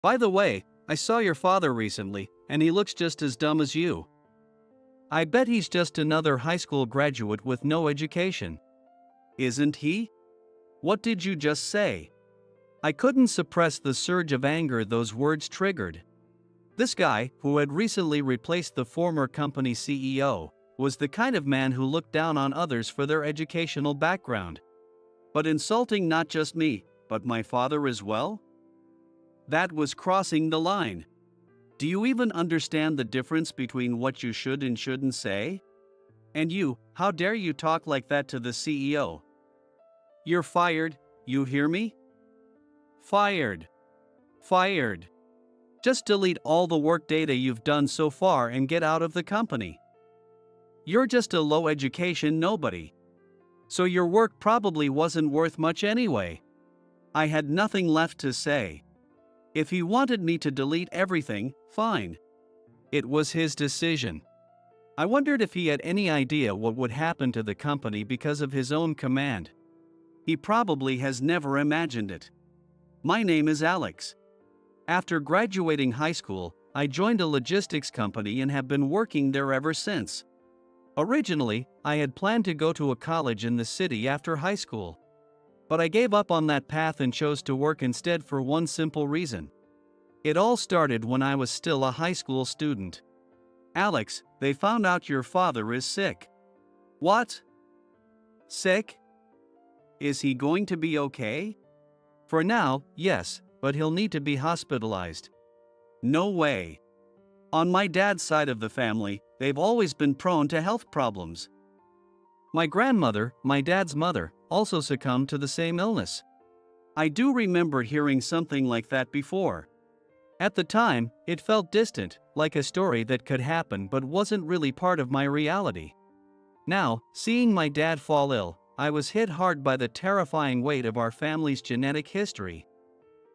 By the way, I saw your father recently, and he looks just as dumb as you. I bet he's just another high school graduate with no education. Isn't he? What did you just say? I couldn't suppress the surge of anger those words triggered. This guy, who had recently replaced the former company CEO, was the kind of man who looked down on others for their educational background. But insulting not just me, but my father as well? That was crossing the line. Do you even understand the difference between what you should and shouldn't say? And you, how dare you talk like that to the CEO? You're fired, you hear me? Fired. Fired. Just delete all the work data you've done so far and get out of the company. You're just a low education nobody. So your work probably wasn't worth much anyway. I had nothing left to say. If he wanted me to delete everything, fine. It was his decision. I wondered if he had any idea what would happen to the company because of his own command. He probably has never imagined it. My name is Alex. After graduating high school, I joined a logistics company and have been working there ever since. Originally, I had planned to go to a college in the city after high school. But I gave up on that path and chose to work instead for one simple reason. It all started when I was still a high school student. Alex, they found out your father is sick. What? Sick? Is he going to be okay? For now, yes, but he'll need to be hospitalized. No way. On my dad's side of the family, they've always been prone to health problems. My grandmother, my dad's mother, also succumbed to the same illness. I do remember hearing something like that before. At the time, it felt distant, like a story that could happen but wasn't really part of my reality. Now, seeing my dad fall ill, I was hit hard by the terrifying weight of our family's genetic history.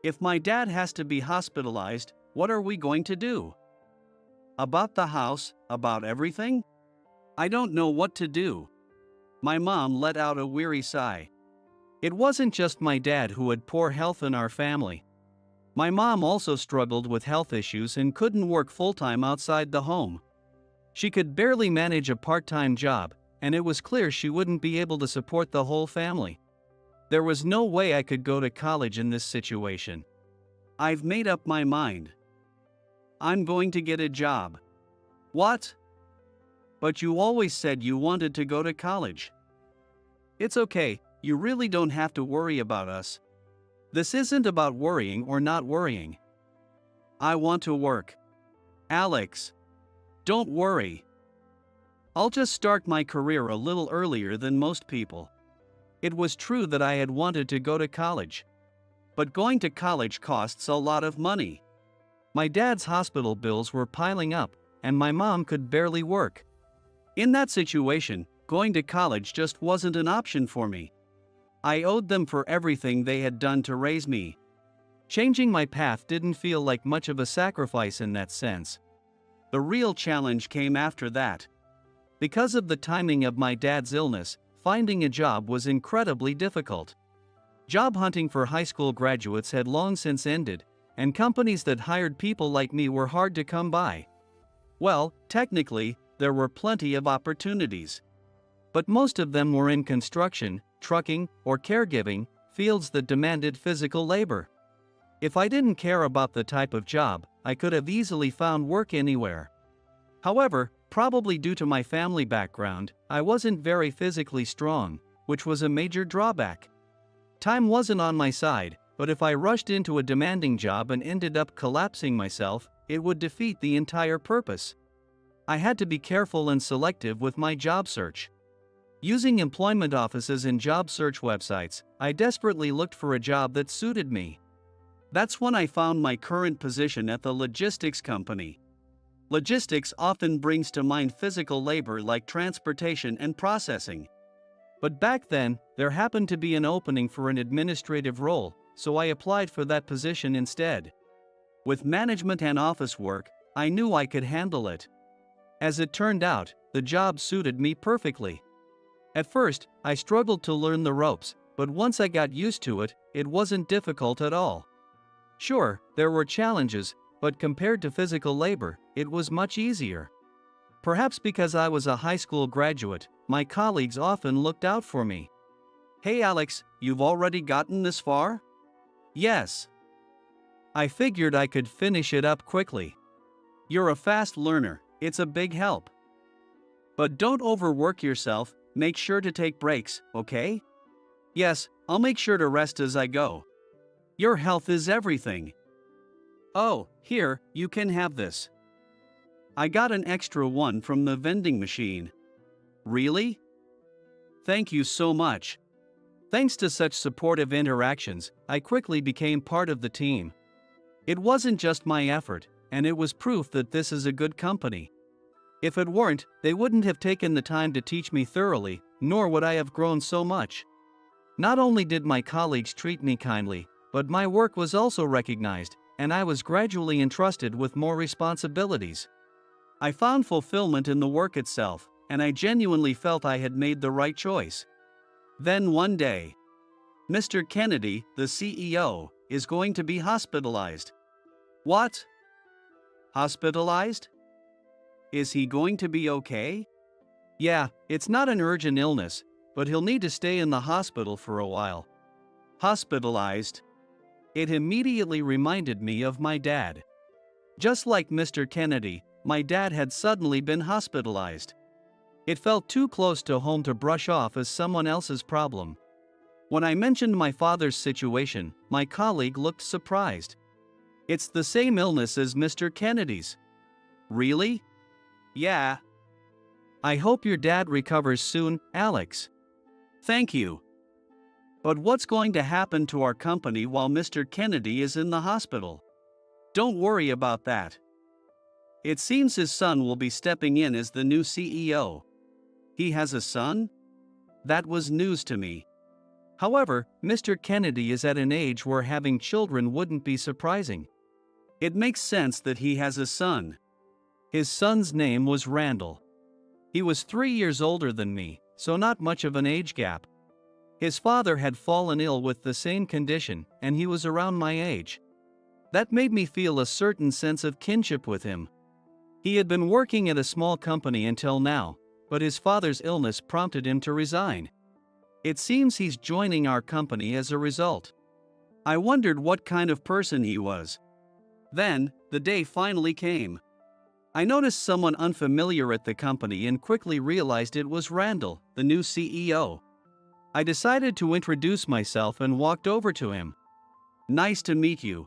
If my dad has to be hospitalized, what are we going to do? About the house, about everything? I don't know what to do. My mom let out a weary sigh. It wasn't just my dad who had poor health in our family. My mom also struggled with health issues and couldn't work full-time outside the home. She could barely manage a part-time job, and it was clear she wouldn't be able to support the whole family. There was no way I could go to college in this situation. I've made up my mind. I'm going to get a job. What? But you always said you wanted to go to college. It's okay, you really don't have to worry about us. This isn't about worrying or not worrying. I want to work. Alex. Don't worry. I'll just start my career a little earlier than most people. It was true that I had wanted to go to college. But going to college costs a lot of money. My dad's hospital bills were piling up, and my mom could barely work. In that situation, going to college just wasn't an option for me. I owed them for everything they had done to raise me. Changing my path didn't feel like much of a sacrifice in that sense. The real challenge came after that. Because of the timing of my dad's illness, finding a job was incredibly difficult. Job hunting for high school graduates had long since ended, and companies that hired people like me were hard to come by. Well, technically, there were plenty of opportunities. But most of them were in construction, trucking, or caregiving, fields that demanded physical labor. If I didn't care about the type of job, I could have easily found work anywhere. However, probably due to my family background, I wasn't very physically strong, which was a major drawback. Time wasn't on my side, but if I rushed into a demanding job and ended up collapsing myself, it would defeat the entire purpose. I had to be careful and selective with my job search. Using employment offices and job search websites, I desperately looked for a job that suited me. That's when I found my current position at the logistics company. Logistics often brings to mind physical labor like transportation and processing. But back then, there happened to be an opening for an administrative role, so I applied for that position instead. With management and office work, I knew I could handle it. As it turned out, the job suited me perfectly. At first, I struggled to learn the ropes, but once I got used to it, it wasn't difficult at all. Sure, there were challenges, but compared to physical labor, it was much easier. Perhaps because I was a high school graduate, my colleagues often looked out for me. Hey Alex, you've already gotten this far? Yes. I figured I could finish it up quickly. You're a fast learner, it's a big help. But don't overwork yourself, make sure to take breaks, okay? Yes, I'll make sure to rest as I go. Your health is everything. Oh, here, you can have this. I got an extra one from the vending machine. Really? Thank you so much. Thanks to such supportive interactions, I quickly became part of the team. It wasn't just my effort, and it was proof that this is a good company. If it weren't, they wouldn't have taken the time to teach me thoroughly, nor would I have grown so much. Not only did my colleagues treat me kindly, but my work was also recognized, and I was gradually entrusted with more responsibilities. I found fulfillment in the work itself, and I genuinely felt I had made the right choice. Then one day, Mr. Kennedy, the CEO, is going to be hospitalized. What? Hospitalized? Is he going to be okay? Yeah, it's not an urgent illness, but he'll need to stay in the hospital for a while. Hospitalized? It immediately reminded me of my dad. Just like Mr. Kennedy, my dad had suddenly been hospitalized. It felt too close to home to brush off as someone else's problem. When I mentioned my father's situation, my colleague looked surprised. It's the same illness as Mr. Kennedy's. Really? Yeah. I hope your dad recovers soon, Alex. Thank you. But what's going to happen to our company while Mr. Kennedy is in the hospital? Don't worry about that. It seems his son will be stepping in as the new CEO. He has a son? That was news to me. However, Mr. Kennedy is at an age where having children wouldn't be surprising. It makes sense that he has a son. His son's name was Randall. He was 3 years older than me, so not much of an age gap. His father had fallen ill with the same condition, and he was around my age. That made me feel a certain sense of kinship with him. He had been working at a small company until now, but his father's illness prompted him to resign. It seems he's joining our company as a result. I wondered what kind of person he was. Then, the day finally came. I noticed someone unfamiliar at the company and quickly realized it was Randall, the new CEO. I decided to introduce myself and walked over to him. Nice to meet you.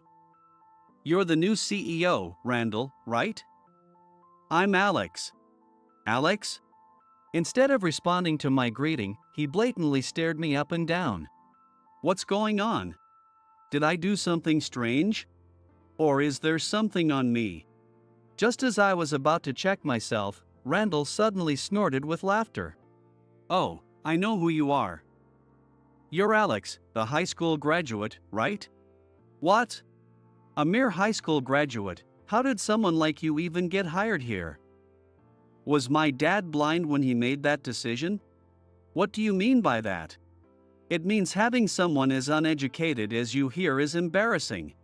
You're the new CEO, Randall, right? I'm Alex. Alex? Instead of responding to my greeting, he blatantly stared me up and down. What's going on? Did I do something strange? Or is there something on me? Just as I was about to check myself, Randall suddenly snorted with laughter. Oh, I know who you are. You're Alex, the high school graduate, right? What? A mere high school graduate? How did someone like you even get hired here? Was my dad blind when he made that decision? What do you mean by that? It means having someone as uneducated as you here is embarrassing.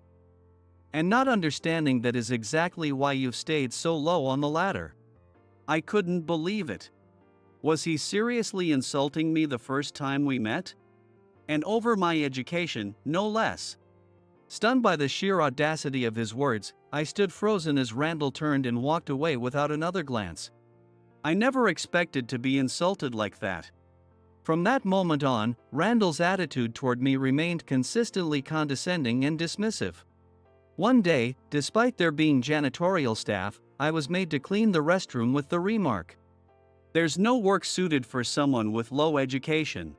And not understanding that is exactly why you've stayed so low on the ladder. I couldn't believe it. Was he seriously insulting me the first time we met? And over my education, no less. Stunned by the sheer audacity of his words, I stood frozen as Randall turned and walked away without another glance. I never expected to be insulted like that. From that moment on, Randall's attitude toward me remained consistently condescending and dismissive. One day, despite there being janitorial staff, I was made to clean the restroom with the remark, "There's no work suited for someone with low education."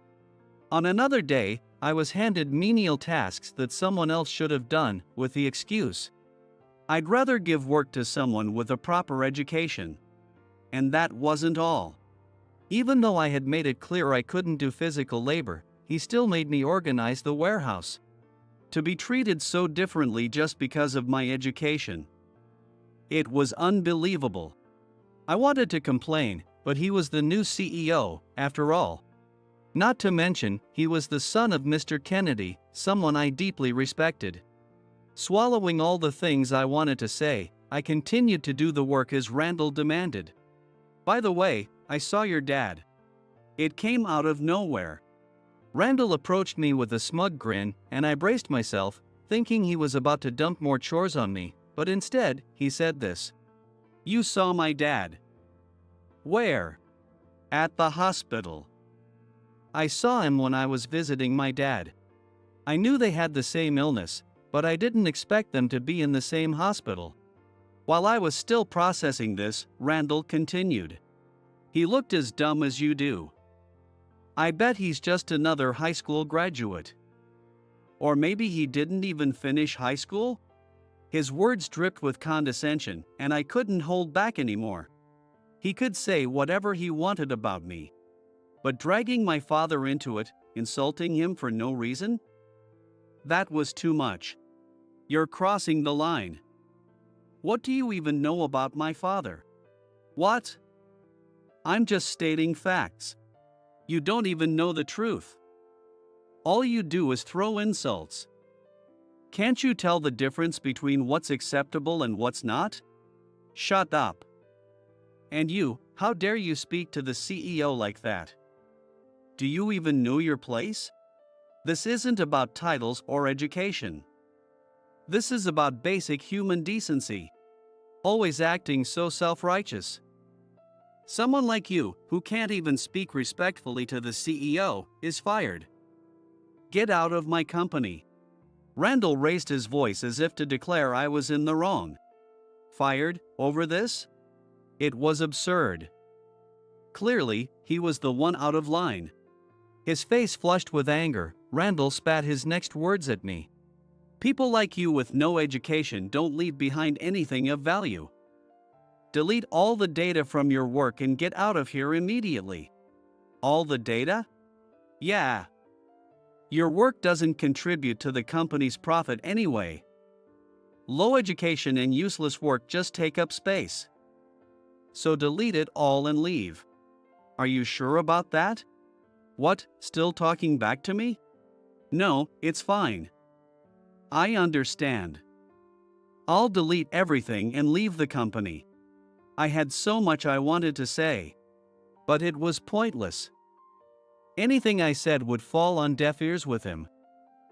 On another day, I was handed menial tasks that someone else should have done, with the excuse, "I'd rather give work to someone with a proper education." And that wasn't all. Even though I had made it clear I couldn't do physical labor, he still made me organize the warehouse. To be treated so differently just because of my education. It was unbelievable. I wanted to complain, but he was the new CEO, after all. Not to mention, he was the son of Mr. Kennedy, someone I deeply respected. Swallowing all the things I wanted to say, I continued to do the work as Randall demanded. By the way, I saw your dad. It came out of nowhere. Randall approached me with a smug grin, and I braced myself, thinking he was about to dump more chores on me, but instead, he said this. You saw my dad. Where? At the hospital. I saw him when I was visiting my dad. I knew they had the same illness, but I didn't expect them to be in the same hospital. While I was still processing this, Randall continued. He looked as dumb as you do. I bet he's just another high school graduate. Or maybe he didn't even finish high school? His words dripped with condescension, and I couldn't hold back anymore. He could say whatever he wanted about me. But dragging my father into it, insulting him for no reason? That was too much. You're crossing the line. What do you even know about my father? What? I'm just stating facts. You don't even know the truth. All you do is throw insults. Can't you tell the difference between what's acceptable and what's not? Shut up. And you, how dare you speak to the CEO like that? Do you even know your place? This isn't about titles or education. This is about basic human decency. Always acting so self-righteous. Someone like you, who can't even speak respectfully to the CEO, is fired. Get out of my company. Randall raised his voice as if to declare I was in the wrong. Fired, over this? It was absurd. Clearly, he was the one out of line. His face flushed with anger, Randall spat his next words at me. People like you with no education don't leave behind anything of value. Delete all the data from your work and get out of here immediately. All the data? Yeah. Your work doesn't contribute to the company's profit anyway. Low education and useless work just take up space. So delete it all and leave. Are you sure about that? What, still talking back to me? No, it's fine. I understand. I'll delete everything and leave the company. I had so much I wanted to say. But it was pointless. Anything I said would fall on deaf ears with him.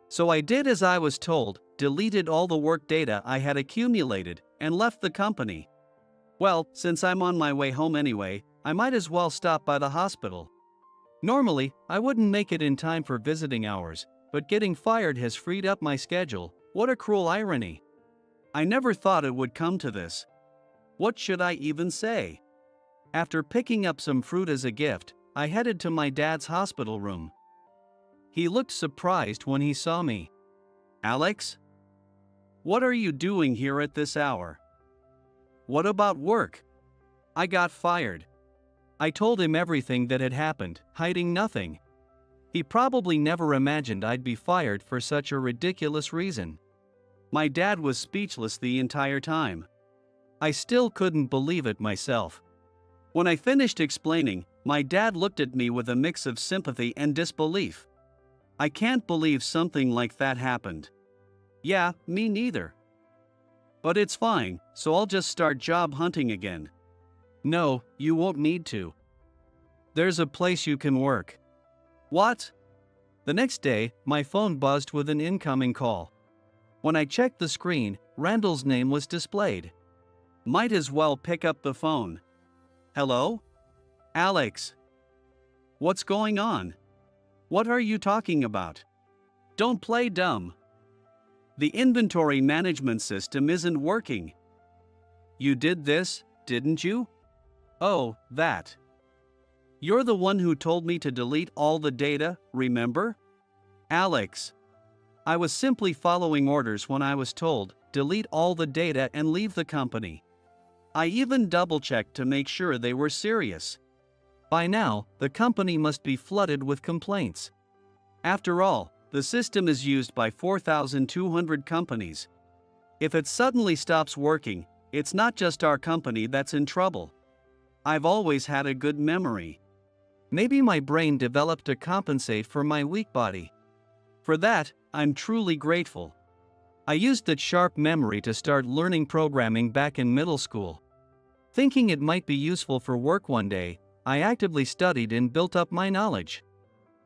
So I did as I was told, deleted all the work data I had accumulated, and left the company. Well, since I'm on my way home anyway, I might as well stop by the hospital. Normally, I wouldn't make it in time for visiting hours, but getting fired has freed up my schedule. What a cruel irony. I never thought it would come to this. What should I even say? After picking up some fruit as a gift, I headed to my dad's hospital room. He looked surprised when he saw me. Alex? What are you doing here at this hour? What about work? I got fired. I told him everything that had happened, hiding nothing. He probably never imagined I'd be fired for such a ridiculous reason. My dad was speechless the entire time. I still couldn't believe it myself. When I finished explaining, my dad looked at me with a mix of sympathy and disbelief. I can't believe something like that happened. Yeah, me neither. But it's fine, so I'll just start job hunting again. No, you won't need to. There's a place you can work. What? The next day, my phone buzzed with an incoming call. When I checked the screen, Randall's name was displayed. Might as well pick up the phone. Hello? Alex. What's going on? What are you talking about? Don't play dumb. The inventory management system isn't working. You did this, didn't you? Oh, that. You're the one who told me to delete all the data, remember? Alex. I was simply following orders when I was told, delete all the data and leave the company. I even double-checked to make sure they were serious. By now, the company must be flooded with complaints. After all, the system is used by 4,200 companies. If it suddenly stops working, it's not just our company that's in trouble. I've always had a good memory. Maybe my brain developed to compensate for my weak body. For that, I'm truly grateful. I used that sharp memory to start learning programming back in middle school. Thinking it might be useful for work one day, I actively studied and built up my knowledge.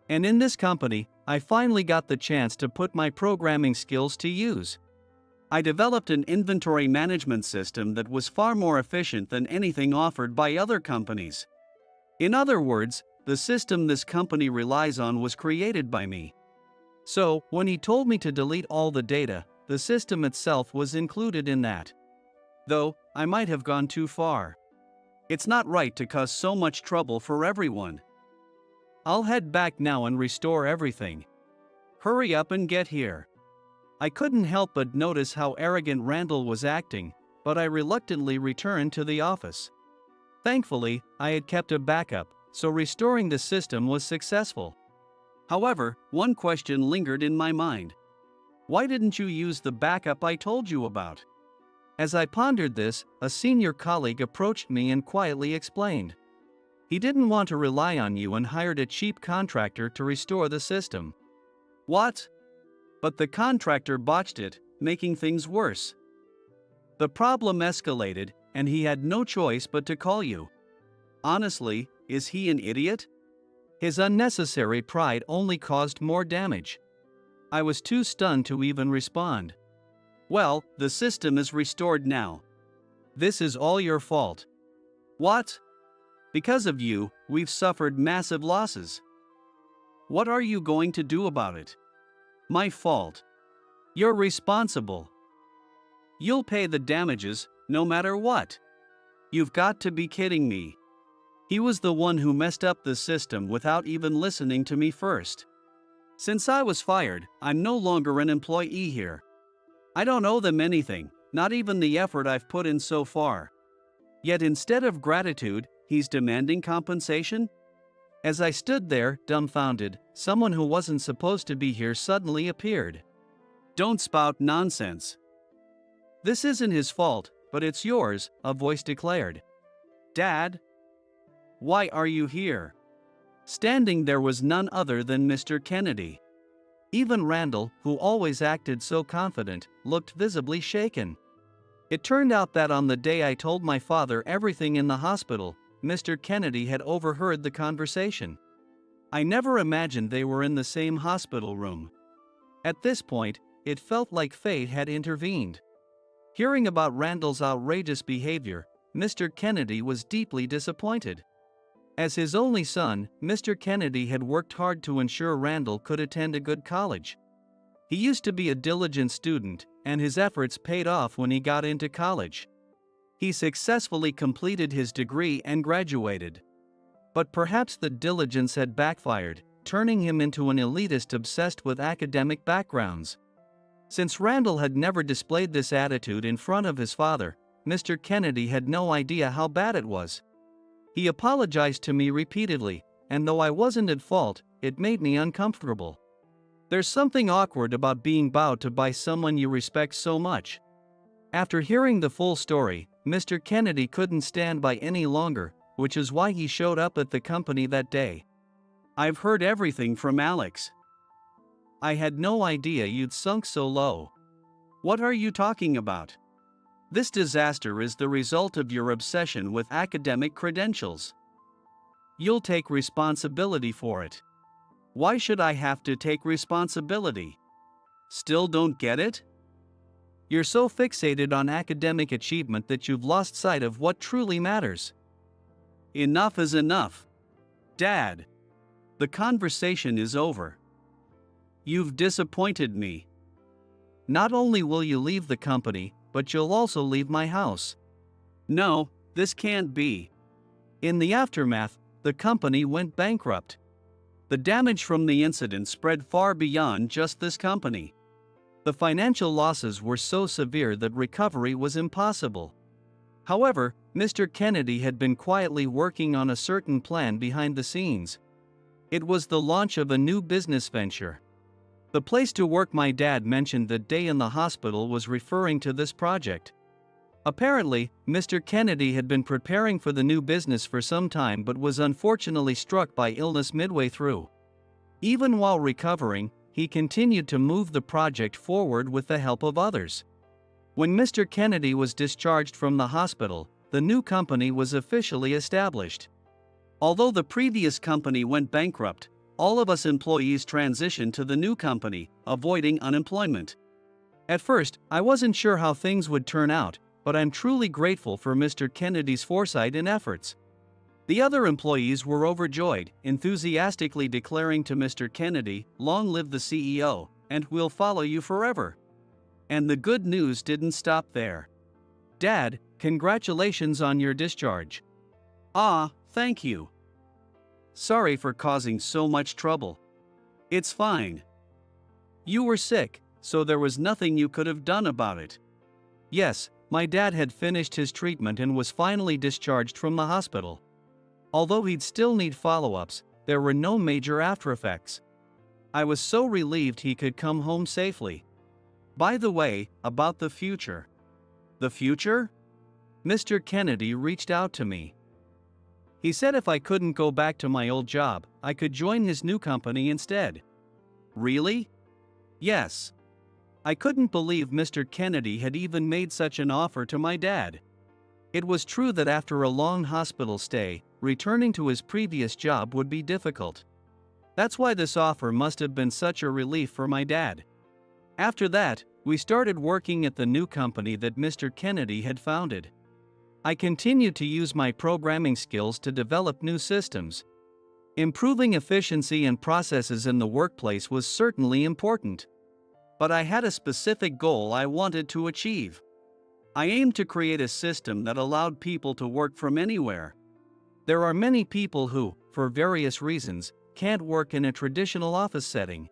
And in this company, I finally got the chance to put my programming skills to use. I developed an inventory management system that was far more efficient than anything offered by other companies. In other words, the system this company relies on was created by me. So, when he told me to delete all the data, the system itself was included in that. Though, I might have gone too far. It's not right to cause so much trouble for everyone. I'll head back now and restore everything. Hurry up and get here. I couldn't help but notice how arrogant Randall was acting, but I reluctantly returned to the office. Thankfully, I had kept a backup, so restoring the system was successful. However, one question lingered in my mind. Why didn't you use the backup I told you about? As I pondered this, a senior colleague approached me and quietly explained. He didn't want to rely on you and hired a cheap contractor to restore the system. What? But the contractor botched it, making things worse. The problem escalated, and he had no choice but to call you. Honestly, is he an idiot? His unnecessary pride only caused more damage. I was too stunned to even respond. Well, the system is restored now. This is all your fault. What? Because of you, we've suffered massive losses. What are you going to do about it? My fault. You're responsible. You'll pay the damages, no matter what. You've got to be kidding me. He was the one who messed up the system without even listening to me first. Since I was fired, I'm no longer an employee here. I don't owe them anything, not even the effort I've put in so far. Yet instead of gratitude, he's demanding compensation? As I stood there, dumbfounded, someone who wasn't supposed to be here suddenly appeared. Don't spout nonsense. This isn't his fault, but it's yours, a voice declared. Dad? Why are you here? Standing there was none other than Mr. Kennedy. Even Randall, who always acted so confident, looked visibly shaken. It turned out that on the day I told my father everything in the hospital, Mr. Kennedy had overheard the conversation. I never imagined they were in the same hospital room. At this point, it felt like fate had intervened. Hearing about Randall's outrageous behavior, Mr. Kennedy was deeply disappointed. As his only son, Mr. Kennedy had worked hard to ensure Randall could attend a good college. He used to be a diligent student, and his efforts paid off when he got into college. He successfully completed his degree and graduated. But perhaps the diligence had backfired, turning him into an elitist obsessed with academic backgrounds. Since Randall had never displayed this attitude in front of his father, Mr. Kennedy had no idea how bad it was. He apologized to me repeatedly, and though I wasn't at fault, it made me uncomfortable. There's something awkward about being bowed to by someone you respect so much. After hearing the full story, Mr. Kennedy couldn't stand by any longer, which is why he showed up at the company that day. I've heard everything from Alex. I had no idea you'd sunk so low. What are you talking about? This disaster is the result of your obsession with academic credentials. You'll take responsibility for it. Why should I have to take responsibility? Still don't get it? You're so fixated on academic achievement that you've lost sight of what truly matters. Enough is enough. Dad. The conversation is over. You've disappointed me. Not only will you leave the company, but you'll also leave my house. No, this can't be. In the aftermath, the company went bankrupt. The damage from the incident spread far beyond just this company. The financial losses were so severe that recovery was impossible. However, Mr. Kennedy had been quietly working on a certain plan behind the scenes. It was the launch of a new business venture. The place to work my dad mentioned that day in the hospital was referring to this project. Apparently, Mr. Kennedy had been preparing for the new business for some time but was unfortunately struck by illness midway through. Even while recovering, he continued to move the project forward with the help of others. When Mr. Kennedy was discharged from the hospital, the new company was officially established. Although the previous company went bankrupt, all of us employees transitioned to the new company, avoiding unemployment. At first, I wasn't sure how things would turn out, but I'm truly grateful for Mr. Kennedy's foresight and efforts. The other employees were overjoyed, enthusiastically declaring to Mr. Kennedy, "Long live the CEO, and we'll follow you forever." And the good news didn't stop there. "Dad, congratulations on your discharge." "Ah, thank you. Sorry for causing so much trouble." "It's fine. You were sick, so there was nothing you could have done about it." Yes, my dad had finished his treatment and was finally discharged from the hospital. Although he'd still need follow-ups, there were no major aftereffects. I was so relieved he could come home safely. By the way, about the future. The future? Mr. Kennedy reached out to me. He said if I couldn't go back to my old job, I could join his new company instead. Really? Yes. I couldn't believe Mr. Kennedy had even made such an offer to my dad. It was true that after a long hospital stay, returning to his previous job would be difficult. That's why this offer must have been such a relief for my dad. After that, we started working at the new company that Mr. Kennedy had founded. I continued to use my programming skills to develop new systems. Improving efficiency and processes in the workplace was certainly important. But I had a specific goal I wanted to achieve. I aimed to create a system that allowed people to work from anywhere. There are many people who, for various reasons, can't work in a traditional office setting.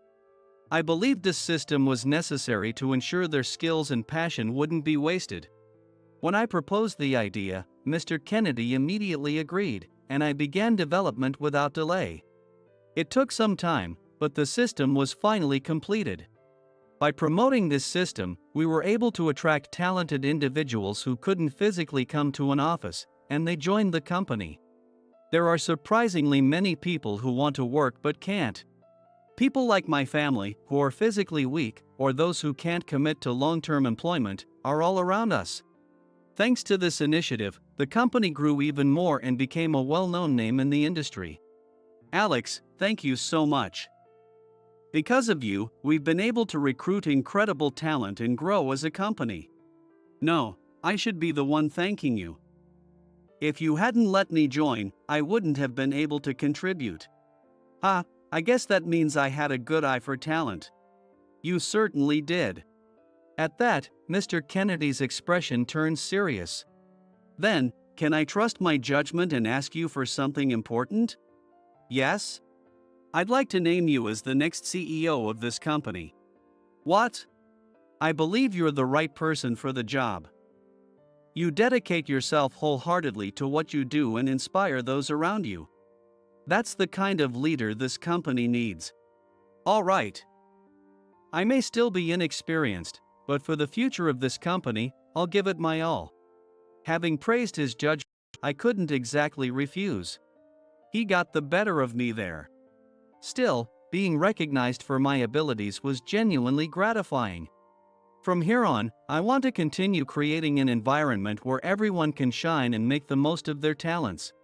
I believed this system was necessary to ensure their skills and passion wouldn't be wasted. When I proposed the idea, Mr. Kennedy immediately agreed, and I began development without delay. It took some time, but the system was finally completed. By promoting this system, we were able to attract talented individuals who couldn't physically come to an office, and they joined the company. There are surprisingly many people who want to work but can't. People like my family, who are physically weak, or those who can't commit to long-term employment, are all around us. Thanks to this initiative, the company grew even more and became a well-known name in the industry. Alex, thank you so much. Because of you, we've been able to recruit incredible talent and grow as a company. No, I should be the one thanking you. If you hadn't let me join, I wouldn't have been able to contribute. I guess that means I had a good eye for talent. You certainly did. At that, Mr. Kennedy's expression turned serious. Then, can I trust my judgment and ask you for something important? Yes? I'd like to name you as the next CEO of this company. What? I believe you're the right person for the job. You dedicate yourself wholeheartedly to what you do and inspire those around you. That's the kind of leader this company needs. All right. I may still be inexperienced, but for the future of this company, I'll give it my all. Having praised his judgment, I couldn't exactly refuse. He got the better of me there. Still, being recognized for my abilities was genuinely gratifying. From here on, I want to continue creating an environment where everyone can shine and make the most of their talents.